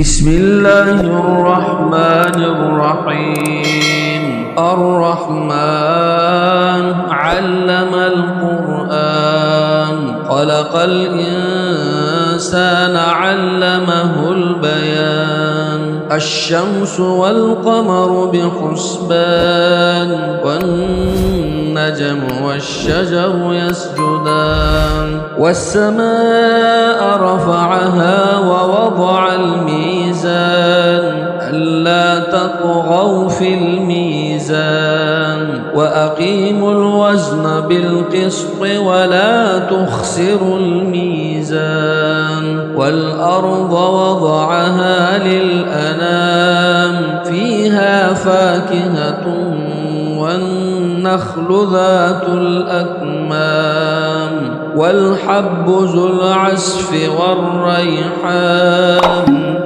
بسم الله الرحمن الرحيم. الرحمن علم القرآن خلق الإنسان علمه البيان. الشمس والقمر بحسبان والنجم والشجر يسجدان. والسماء رفعها ووضع الميزان ألا تطغوا في الميزان وأقيموا الوزن بالقسط ولا تخسروا الميزان. والأرض وضعها للأنام فيها فاكهة والنخل ذات الأكمام والحب ذو العصف والريحان.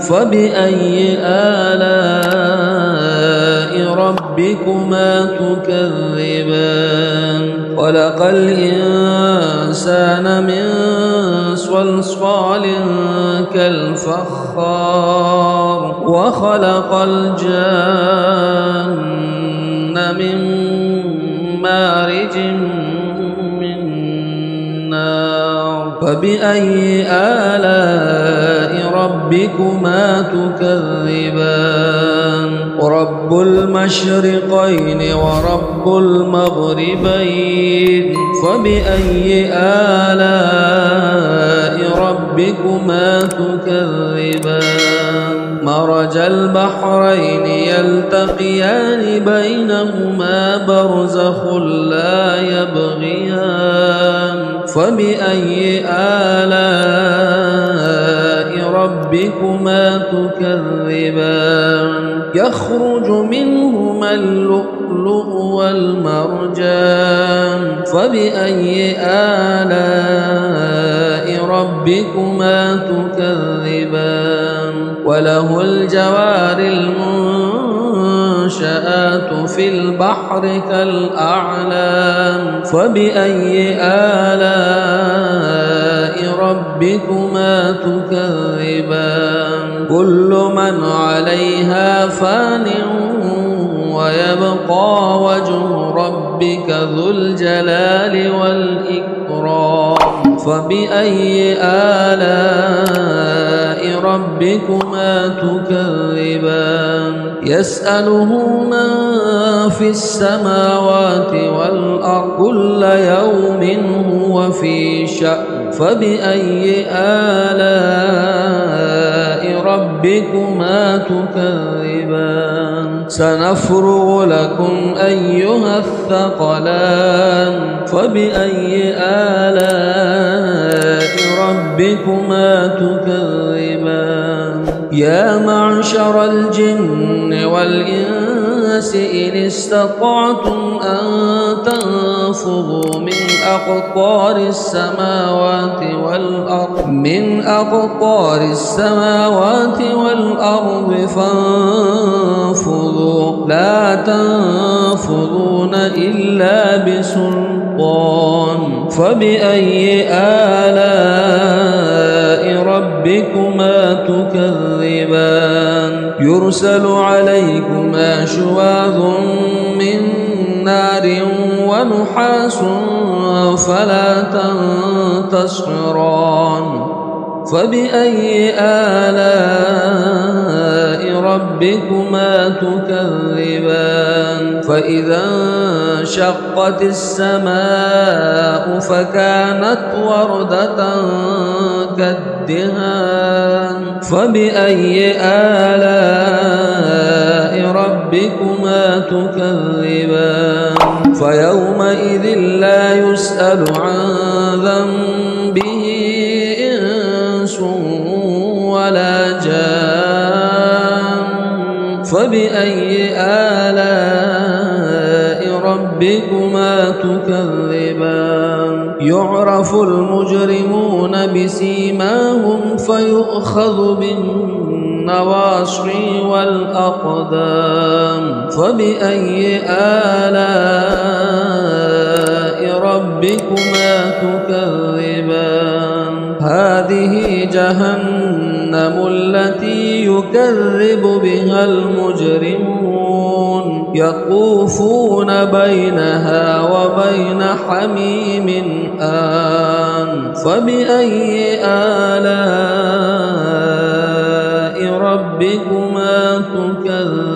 فبأي آلاء ربكما تكذبان؟ خلق الإنسان من صلصال كالفخار وخلق الجان من مارج من نار. فبأي آلاء ربكما تكذبان؟ رب المشرقين ورب المغربين. فبأي آلاء ربكما تكذبان؟ مرج البحرين يلتقيان بينهما برزخ لا يبغيان. فبأي آلاء ربكما تكذبان؟ يخرج منهما اللؤلؤ والمرجان. فبأي آلاء ربكما تكذبان؟ وله الجوار المنشآت في البحر كالأعلام. فبأي آلاء ربكما تكذبان؟ كل من عليها فان ويبقى وجه ربك ذو الجلال والإكرام. فبأي آلاء ربكما تكذبان؟ يسأله من في السماوات والأرض كل يوم هو في شأن. فبأي آلاء ربكما تكذبان؟ سنفرغ لكم أيها الثقلان. فبأي آلاء ربكما تكذبان؟ يا معشر الجن والإنس إن استطعتم أن تنفذوا من أقطار السماوات والأرض فانفذوا لا تنفذون إلا بسلطان. فبأي آلاء ربكما تكذبان؟ يرسل عليكما شواظ من نار ونحاس فلا تنتصران. فبأي آلاء ربكما تكذبان؟ فإذا انشقت السماء فكانت وردة كالدهان. فبأي آلاء ربكما تكذبان؟ فيومئذ لا يسأل عن ذنبه إنس ولا جان. فبأي آلاء ربكما تكذبان؟ يعرف المجرمون بسيماهم فيؤخذ بالنواصي والأقدام. فبأي آلاء ربكما تكذبان؟ هذه جهنم التي يكذب بها المجرمون يطوفون بينها وبين حميم آن فبأي آلاء ربكما تكذبان